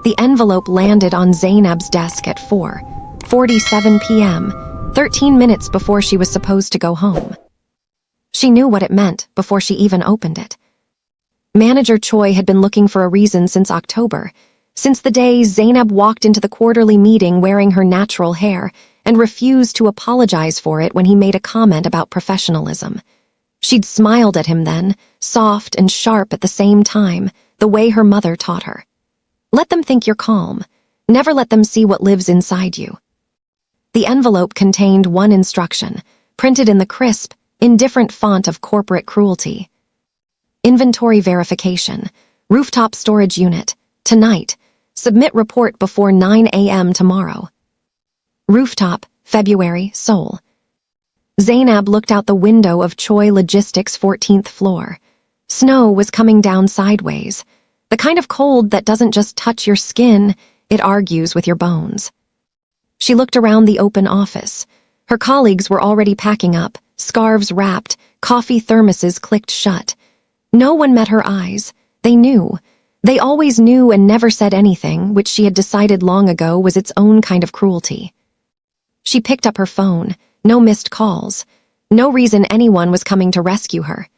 The envelope landed on Zainab's desk at 4:47 p.m., 13 minutes before she was supposed to go home. She knew what it meant before she even opened it. Manager Choi had been looking for a reason since October, since the day Zainab walked into the quarterly meeting wearing her natural hair and refused to apologize for it when he made a comment about professionalism. She'd smiled at him then, soft and sharp at the same time, the way her mother taught her. Let them think you're calm. Never let them see what lives inside you. The envelope contained one instruction, printed in the crisp, indifferent font of corporate cruelty. Inventory verification. Rooftop storage unit. Tonight. Submit report before 9 a.m. tomorrow. Rooftop, February, Seoul. Zainab looked out the window of Choi Logistics' 14th floor. Snow was coming down sideways. The kind of cold that doesn't just touch your skin, it argues with your bones. She looked around the open office. Her colleagues were already packing up, scarves wrapped, coffee thermoses clicked shut. No one met her eyes. They knew. They always knew and never said anything, which she had decided long ago was its own kind of cruelty. She picked up her phone. No missed calls. No reason anyone was coming to rescue her.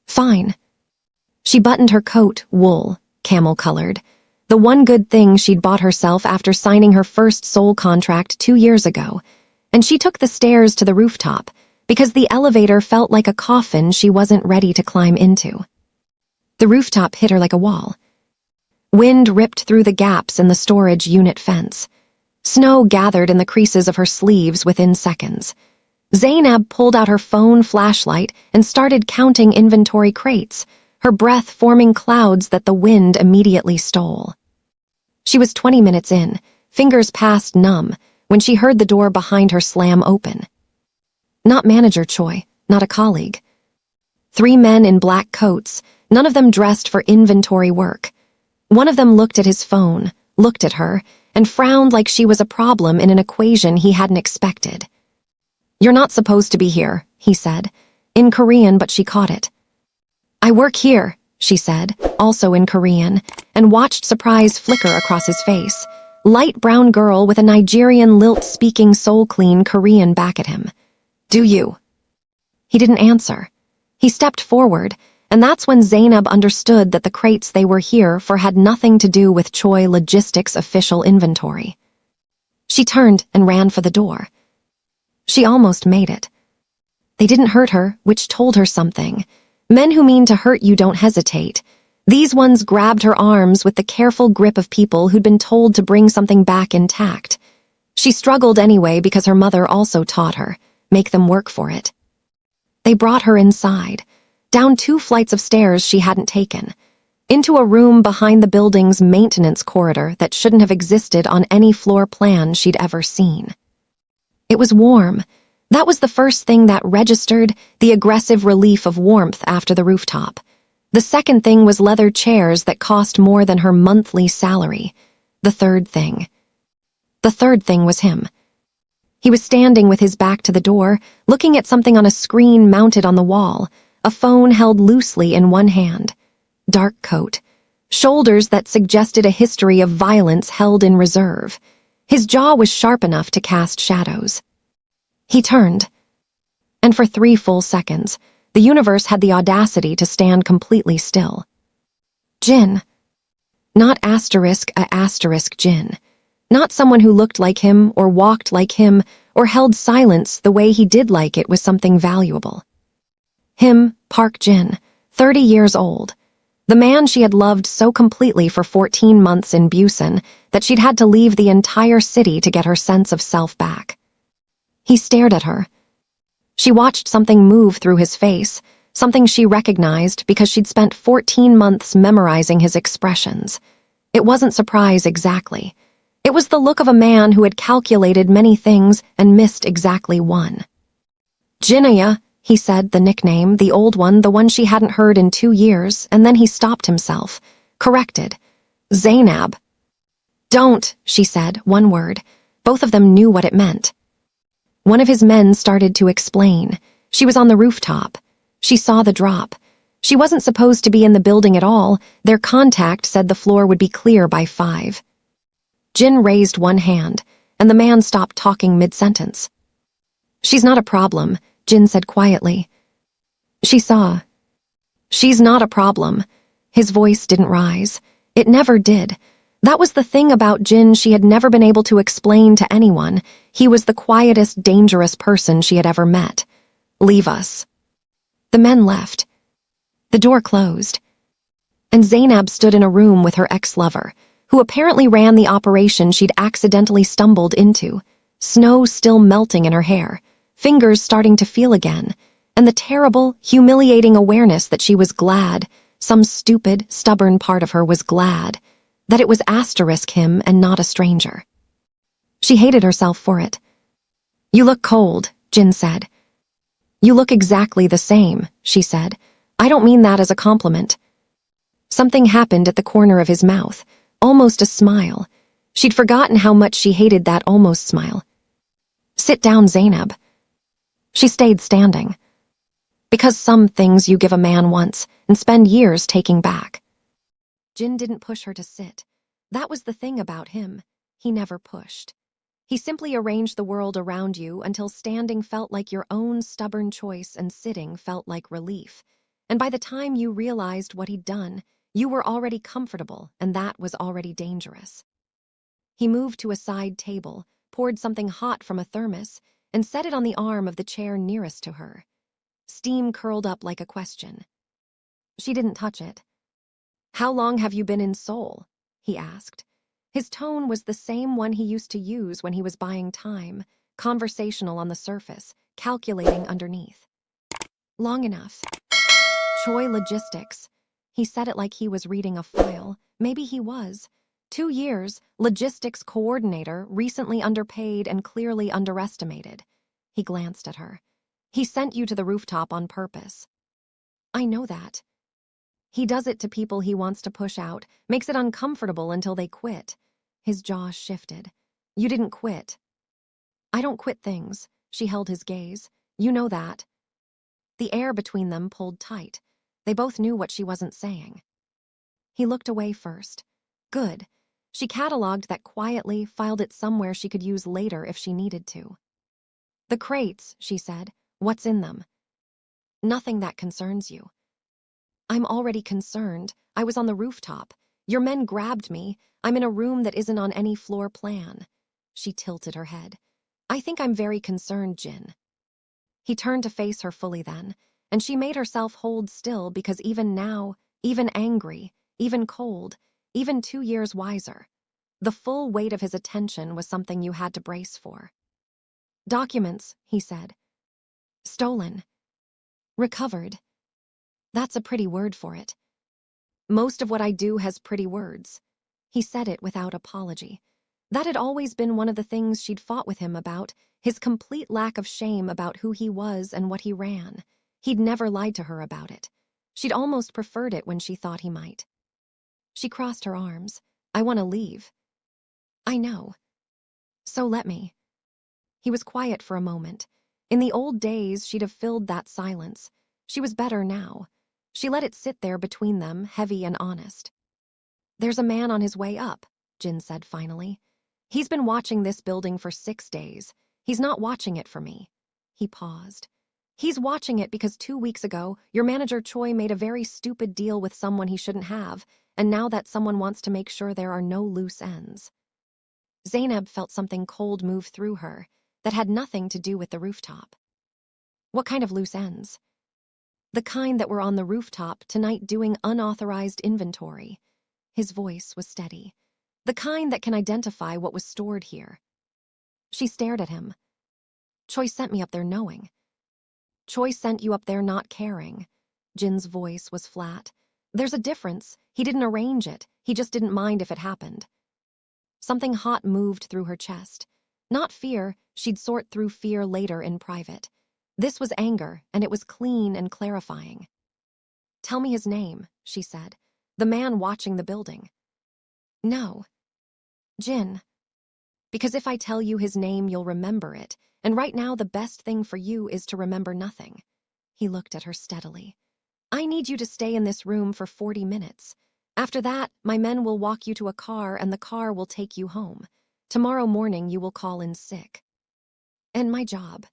Fine. She buttoned her coat, wool, camel-colored. The one good thing she'd bought herself after signing her first Seoul contract 2 years ago. And she took the stairs to the rooftop, because the elevator felt like a coffin she wasn't ready to climb into. The rooftop hit her like a wall. Wind ripped through the gaps in the storage unit fence. Snow gathered in the creases of her sleeves within seconds. Zainab pulled out her phone flashlight and started counting inventory crates, her breath forming clouds that the wind immediately stole. She was 20 minutes in, fingers past numb, when she heard the door behind her slam open. Not Manager Choi, not a colleague. 3 men in black coats, none of them dressed for inventory work. One of them looked at his phone, looked at her, and frowned like she was a problem in an equation he hadn't expected. "You're not supposed to be here," he said, in Korean, but she caught it. "I work here," she said, also in Korean, and watched surprise flicker across his face. Light brown girl with a Nigerian lilt-speaking soul-clean Korean back at him. "Do you?" He didn't answer. He stepped forward, and that's when Zainab understood that the crates they were here for had nothing to do with Choi Logistics' official inventory. She turned and ran for the door. She almost made it. They didn't hurt her, which told her something. Men who mean to hurt you don't hesitate. These ones grabbed her arms with the careful grip of people who'd been told to bring something back intact. She struggled anyway because her mother also taught her, make them work for it. They brought her inside, down 2 flights of stairs she hadn't taken, into a room behind the building's maintenance corridor that shouldn't have existed on any floor plan she'd ever seen. It was warm. That was the first thing that registered, the aggressive relief of warmth after the rooftop. The second thing was leather chairs that cost more than her monthly salary. The third thing was him. He was standing with his back to the door, looking at something on a screen mounted on the wall, a phone held loosely in one hand. Dark coat. Shoulders that suggested a history of violence held in reserve. His jaw was sharp enough to cast shadows. He turned. And for 3 full seconds, the universe had the audacity to stand completely still. Jin. Not **** Jin. Not someone who looked like him or walked like him or held silence the way he did like it was something valuable. Him, Park Jin, 30 years old. The man she had loved so completely for 14 months in Busan that she'd had to leave the entire city to get her sense of self back. He stared at her. She watched something move through his face, something she recognized because she'd spent 14 months memorizing his expressions. It wasn't surprise exactly. It was the look of a man who had calculated many things and missed exactly one. "Jinaya," he said, the nickname, the old one, the one she hadn't heard in 2 years, and then he stopped himself, corrected. "Zainab." "Don't," she said, one word. Both of them knew what it meant. One of his men started to explain. She was on the rooftop. She saw the drop. She wasn't supposed to be in the building at all. Their contact said the floor would be clear by 5. Jin raised one hand, and the man stopped talking mid-sentence. "She's not a problem," Jin said quietly. She saw. "She's not a problem." His voice didn't rise. It never did. That was the thing about Jin she had never been able to explain to anyone. He was the quietest, dangerous person she had ever met. "Leave us." The men left. The door closed. And Zainab stood in a room with her ex-lover, who apparently ran the operation she'd accidentally stumbled into, snow still melting in her hair, fingers starting to feel again, and the terrible, humiliating awareness that she was glad, some stupid, stubborn part of her was glad, that it was asterisk him and not a stranger. She hated herself for it. "You look cold," Jin said. "You look exactly the same," she said. "I don't mean that as a compliment." Something happened at the corner of his mouth, almost a smile. She'd forgotten how much she hated that almost smile. "Sit down, Zainab." She stayed standing. "Because some things you give a man once and spend years taking back." Jin didn't push her to sit. That was the thing about him. He never pushed. He simply arranged the world around you until standing felt like your own stubborn choice and sitting felt like relief. And by the time you realized what he'd done, you were already comfortable, and that was already dangerous. He moved to a side table, poured something hot from a thermos, and set it on the arm of the chair nearest to her. Steam curled up like a question. She didn't touch it. "How long have you been in Seoul?" he asked. His tone was the same one he used to use when he was buying time, conversational on the surface, calculating underneath. "Long enough." "Choi Logistics." He said it like he was reading a file. Maybe he was. 2 years, logistics coordinator, recently underpaid and clearly underestimated. He glanced at her. "He sent you to the rooftop on purpose." "I know that." "He does it to people he wants to push out, makes it uncomfortable until they quit." His jaw shifted. "You didn't quit." "I don't quit things." She held his gaze. "You know that." The air between them pulled tight. They both knew what she wasn't saying. He looked away first. Good. She cataloged that quietly, filed it somewhere she could use later if she needed to. "The crates," she said. "What's in them?" "Nothing that concerns you." "I'm already concerned. I was on the rooftop. Your men grabbed me. I'm in a room that isn't on any floor plan." She tilted her head. "I think I'm very concerned, Jin." He turned to face her fully then, and she made herself hold still because even now, even angry, even cold, even 2 years wiser, the full weight of his attention was something you had to brace for. "Documents," he said. "Stolen." "Recovered." "That's a pretty word for it." "Most of what I do has pretty words." He said it without apology. That had always been one of the things she'd fought with him about, his complete lack of shame about who he was and what he ran. He'd never lied to her about it. She'd almost preferred it when she thought he might. She crossed her arms. "I want to leave." "I know." "So let me." He was quiet for a moment. In the old days, she'd have filled that silence. She was better now. She let it sit there between them, heavy and honest. "There's a man on his way up," Jin said finally. "He's been watching this building for 6 days. He's not watching it for me." He paused. "He's watching it because 2 weeks ago, your manager Choi made a very stupid deal with someone he shouldn't have, and now that someone wants to make sure there are no loose ends." Zainab felt something cold move through her that had nothing to do with the rooftop. "What kind of loose ends?" "The kind that were on the rooftop tonight doing unauthorized inventory." His voice was steady. "The kind that can identify what was stored here." She stared at him. "Choi sent me up there knowing." "Choi sent you up there not caring." Jin's voice was flat. "There's a difference. He didn't arrange it. He just didn't mind if it happened." Something hot moved through her chest. Not fear. She'd sort through fear later in private. This was anger, and it was clean and clarifying. "Tell me his name," she said. "The man watching the building." "No." "Jin." "Because if I tell you his name, you'll remember it, and right now the best thing for you is to remember nothing." He looked at her steadily. I need you to stay in this room for 40 minutes. After that, my men will walk you to a car and the car will take you home. Tomorrow morning you will call in sick. And my job.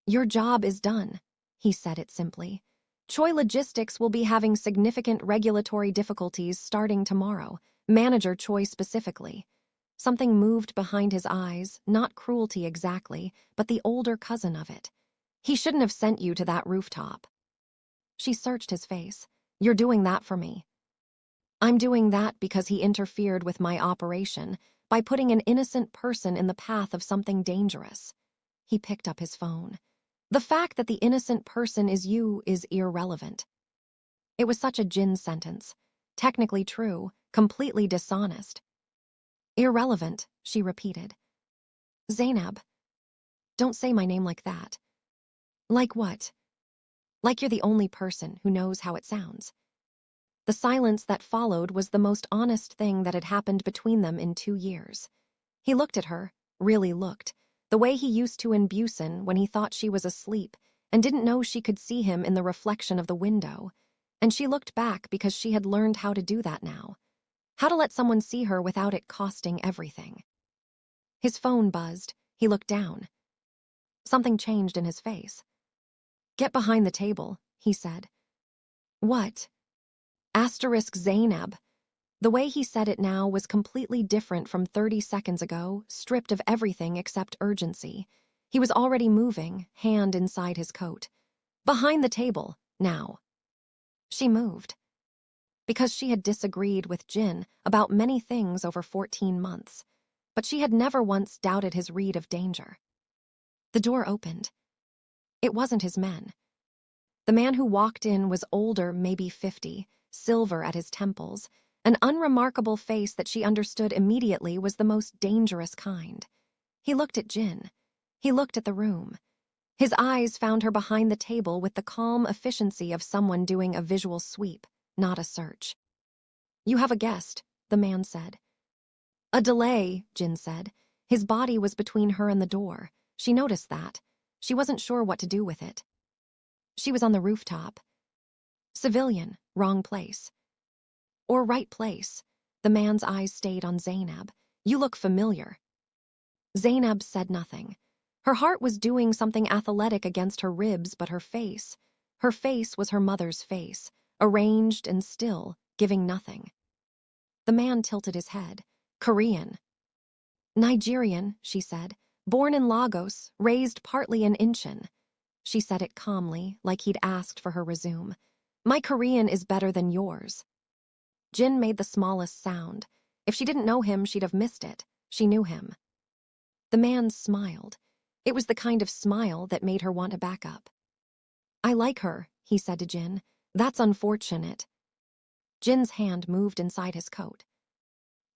Your job is done, he said it simply. Choi Logistics will be having significant regulatory difficulties starting tomorrow, Manager Choi specifically. Something moved behind his eyes, not cruelty exactly, but the older cousin of it. He shouldn't have sent you to that rooftop. She searched his face. You're doing that for me. I'm doing that because he interfered with my operation by putting an innocent person in the path of something dangerous. He picked up his phone. The fact that the innocent person is you is irrelevant. It was such a Jin sentence. Technically true, completely dishonest. Irrelevant, she repeated. Zainab. Don't say my name like that. Like what? Like you're the only person who knows how it sounds. The silence that followed was the most honest thing that had happened between them in 2 years. He looked at her, really looked, the way he used to in Busan when he thought she was asleep and didn't know she could see him in the reflection of the window. And she looked back because she had learned how to do that now. How to let someone see her without it costing everything. His phone buzzed. He looked down. Something changed in his face. Get behind the table, he said. What? Asterisk Zainab. The way he said it now was completely different from 30 seconds ago, stripped of everything except urgency. He was already moving, hand inside his coat. Behind the table, now. She moved. Because she had disagreed with Jin about many things over 14 months, but she had never once doubted his read of danger. The door opened. It wasn't his men. The man who walked in was older, maybe 50, silver at his temples, an unremarkable face that she understood immediately was the most dangerous kind. He looked at Jin. He looked at the room. His eyes found her behind the table with the calm efficiency of someone doing a visual sweep, not a search. You have a guest, the man said. A delay, Jin said. His body was between her and the door. She noticed that. She wasn't sure what to do with it. She was on the rooftop. Civilian, wrong place. Or right place. The man's eyes stayed on Zainab. You look familiar. Zainab said nothing. Her heart was doing something athletic against her ribs, but her face was her mother's face, arranged and still, giving nothing. The man tilted his head. Korean. Nigerian, she said. Born in Lagos, raised partly in Incheon. She said it calmly, like he'd asked for her resume. My Korean is better than yours. Jin made the smallest sound. If she didn't know him, she'd have missed it. She knew him. The man smiled. It was the kind of smile that made her want to back up. I like her, he said to Jin. That's unfortunate. Jin's hand moved inside his coat.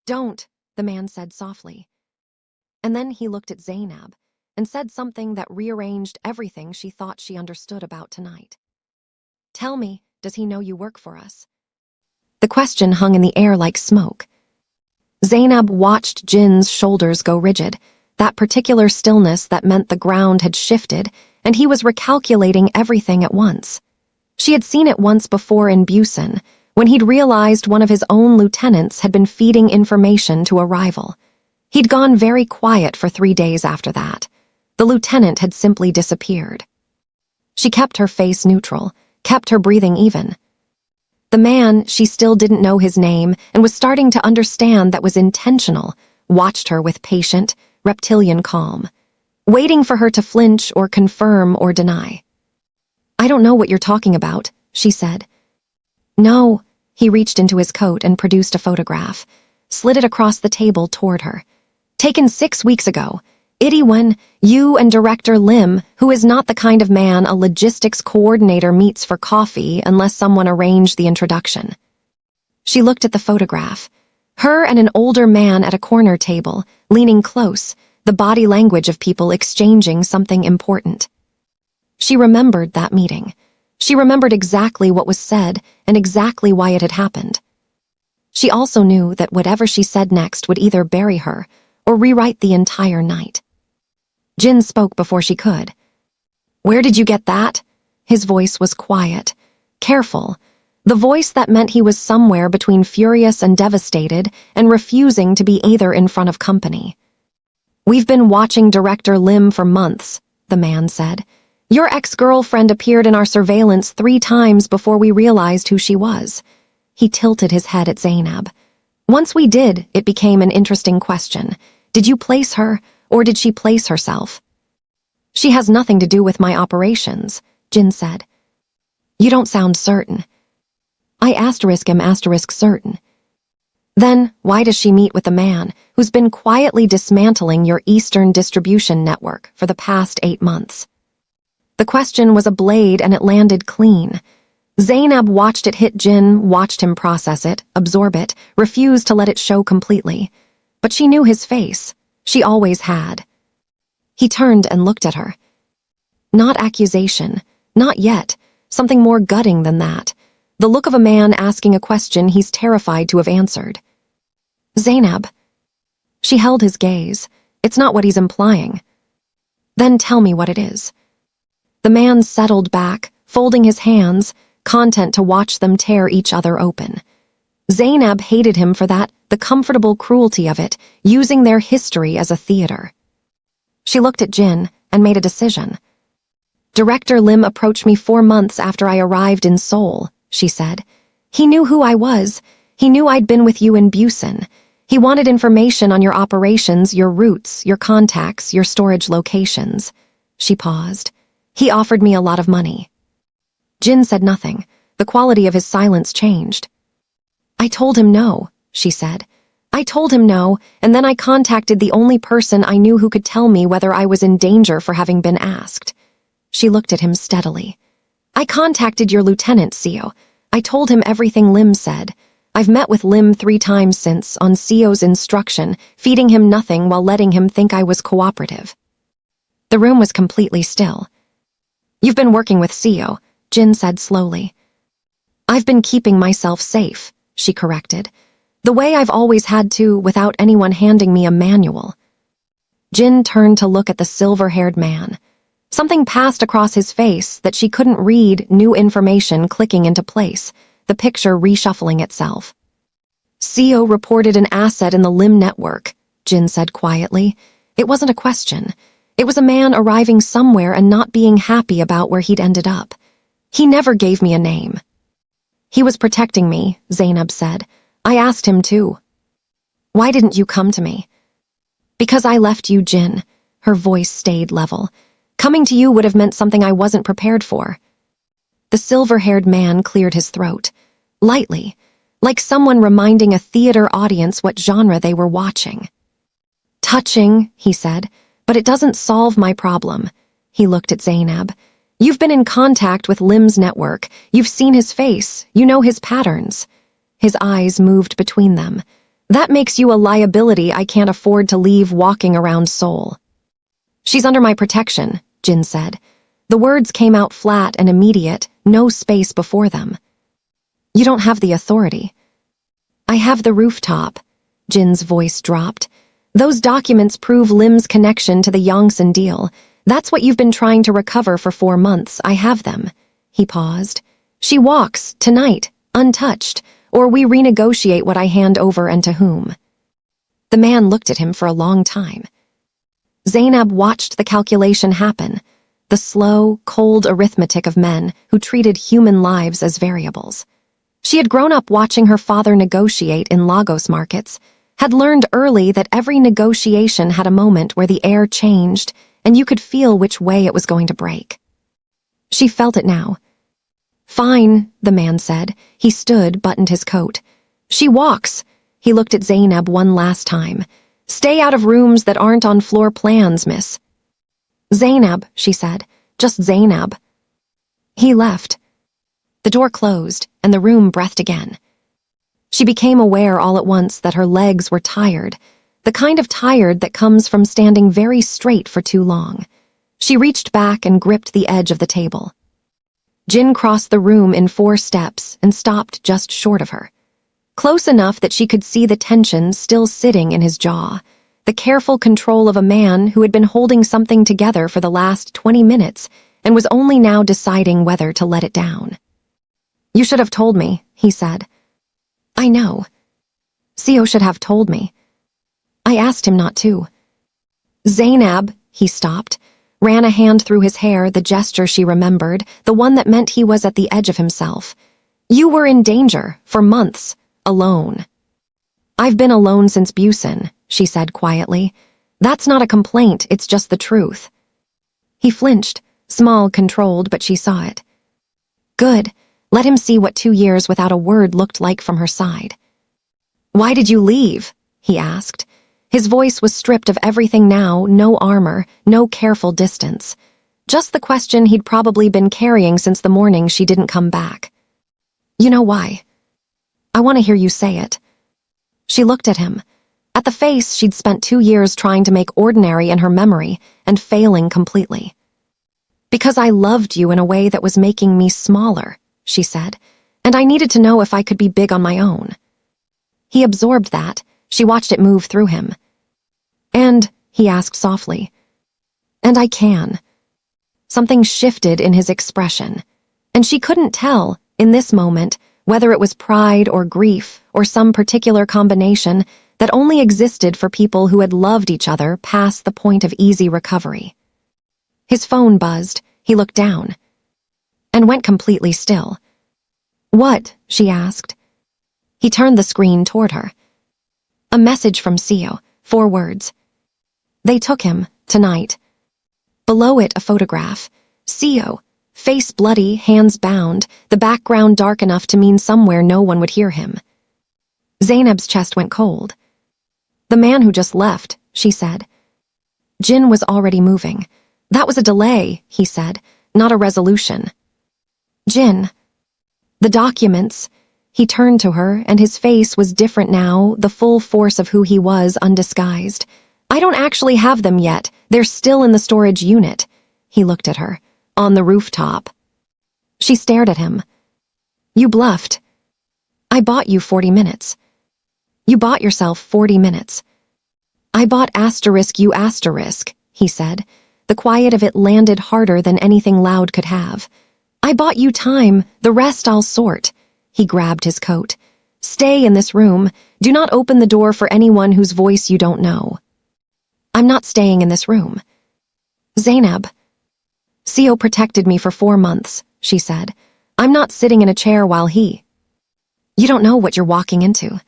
Don't, the man said softly. And then he looked at Zainab and said something that rearranged everything she thought she understood about tonight. Tell me, does he know you work for us? The question hung in the air like smoke. Zainab watched Jin's shoulders go rigid, that particular stillness that meant the ground had shifted, and he was recalculating everything at once. She had seen it once before in Busan, when he'd realized one of his own lieutenants had been feeding information to a rival. He'd gone very quiet for 3 days after that. The lieutenant had simply disappeared. She kept her face neutral, kept her breathing even. The man, she still didn't know his name and was starting to understand that was intentional, watched her with patient, reptilian calm, waiting for her to flinch or confirm or deny. I don't know what you're talking about, she said. No, he reached into his coat and produced a photograph, slid it across the table toward her. Taken 6 weeks ago. When you and Director Lim, who is not the kind of man a logistics coordinator meets for coffee unless someone arranged the introduction. She looked at the photograph. Her and an older man at a corner table, leaning close, the body language of people exchanging something important. She remembered that meeting. She remembered exactly what was said and exactly why it had happened. She also knew that whatever she said next would either bury her or rewrite the entire night. Jin spoke before she could. Where did you get that? His voice was quiet. Careful. The voice that meant he was somewhere between furious and devastated and refusing to be either in front of company. We've been watching Director Lim for months, the man said. Your ex-girlfriend appeared in our surveillance 3 times before we realized who she was. He tilted his head at Zainab. Once we did, it became an interesting question. Did you place her, or did she place herself? She has nothing to do with my operations, Jin said. You don't sound certain. I am certain. Then, why does she meet with the man who's been quietly dismantling your Eastern distribution network for the past 8 months? The question was a blade and it landed clean. Zainab watched it hit Jin, watched him process it, absorb it, refused to let it show completely. But she knew his face. She always had. He turned and looked at her. Not accusation, not yet, something more gutting than that. The look of a man asking a question he's terrified to have answered. Zainab. She held his gaze. It's not what he's implying. Then tell me what it is. The man settled back, folding his hands, content to watch them tear each other open. Zainab hated him for that, the comfortable cruelty of it, using their history as a theater. She looked at Jin and made a decision. Director Lim approached me 4 months after I arrived in Seoul, she said. He knew who I was. He knew I'd been with you in Busan. He wanted information on your operations, your routes, your contacts, your storage locations. She paused. He offered me a lot of money. Jin said nothing. The quality of his silence changed. I told him no, she said. I told him no, and then I contacted the only person I knew who could tell me whether I was in danger for having been asked. She looked at him steadily. I contacted your lieutenant, Seo. I told him everything Lim said. I've met with Lim 3 times since, on Seo's instruction, feeding him nothing while letting him think I was cooperative. The room was completely still. You've been working with Seo, Jin said slowly. I've been keeping myself safe, she corrected. The way I've always had to, without anyone handing me a manual. Jin turned to look at the silver-haired man. Something passed across his face that she couldn't read, new information clicking into place, the picture reshuffling itself. Seo reported an asset in the Lim network, Jin said quietly. It wasn't a question. It was a man arriving somewhere and not being happy about where he'd ended up. He never gave me a name. He was protecting me, Zainab said. I asked him to. Why didn't you come to me? Because I left you, Jin. Her voice stayed level. Coming to you would have meant something I wasn't prepared for. The silver-haired man cleared his throat. Lightly, like someone reminding a theater audience what genre they were watching. Touching, he said, but it doesn't solve my problem. He looked at Zainab. You've been in contact with Lim's network. You've seen his face. You know his patterns. His eyes moved between them. That makes you a liability I can't afford to leave walking around Seoul. She's under my protection, Jin said. The words came out flat and immediate, no space before them. You don't have the authority. I have the rooftop. Jin's voice dropped. Those documents prove Lim's connection to the Yongsan deal. That's what you've been trying to recover for 4 months. I have them. He paused. She walks, tonight, untouched, or we renegotiate what I hand over and to whom. The man looked at him for a long time. Zainab watched the calculation happen, the slow, cold arithmetic of men who treated human lives as variables. She had grown up watching her father negotiate in Lagos markets, had learned early that every negotiation had a moment where the air changed and you could feel which way it was going to break. She felt it now. Fine, the man said. He stood, buttoned his coat. She walks. He looked at Zainab one last time. Stay out of rooms that aren't on floor plans, miss. Zainab, she said. Just Zainab. He left. The door closed, and the room breathed again. She became aware all at once that her legs were tired, the kind of tired that comes from standing very straight for too long. She reached back and gripped the edge of the table. Jin crossed the room in 4 steps and stopped just short of her. Close enough that she could see the tension still sitting in his jaw, the careful control of a man who had been holding something together for the last 20 minutes and was only now deciding whether to let it down. You should have told me, he said. I know. Seo should have told me. I asked him not to. Zainab, he stopped, ran a hand through his hair, the gesture she remembered, the one that meant he was at the edge of himself. You were in danger, for months, alone. I've been alone since Busan, she said quietly. That's not a complaint, it's just the truth. He flinched, small, controlled, but she saw it. Good. Let him see what 2 years without a word looked like from her side. Why did you leave? He asked. His voice was stripped of everything now, no armor, no careful distance. Just the question he'd probably been carrying since the morning she didn't come back. You know why? I want to hear you say it. She looked at him. At the face she'd spent 2 years trying to make ordinary in her memory and failing completely. Because I loved you in a way that was making me smaller, she said, and I needed to know if I could be big on my own. He absorbed that. She watched it move through him. And, he asked softly, and I can. Something shifted in his expression, and she couldn't tell, in this moment, whether it was pride or grief or some particular combination that only existed for people who had loved each other past the point of easy recovery. His phone buzzed. He looked down and went completely still. What? She asked. He turned the screen toward her. A message from Seo, 4 words. They took him, tonight. Below it, a photograph. Seo, face bloody, hands bound, the background dark enough to mean somewhere no one would hear him. Zainab's chest went cold. The man who just left, she said. Jin was already moving. That was a delay, he said, not a resolution. Jin. The documents. He turned to her, and his face was different now, the full force of who he was undisguised. I don't actually have them yet. They're still in the storage unit. He looked at her. On the rooftop. She stared at him. You bluffed. I bought you 40 minutes. You bought yourself 40 minutes. I bought you asterisk, he said. The quiet of it landed harder than anything loud could have. I bought you time, the rest I'll sort. He grabbed his coat. Stay in this room. Do not open the door for anyone whose voice you don't know. I'm not staying in this room. Zainab. Seo protected me for 4 months, she said. I'm not sitting in a chair while he... You don't know what you're walking into.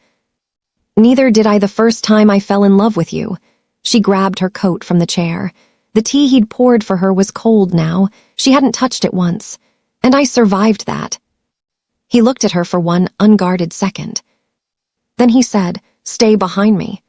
Neither did I the first time I fell in love with you. She grabbed her coat from the chair. The tea he'd poured for her was cold now. She hadn't touched it once. And I survived that. He looked at her for one unguarded second. Then he said, Stay behind me.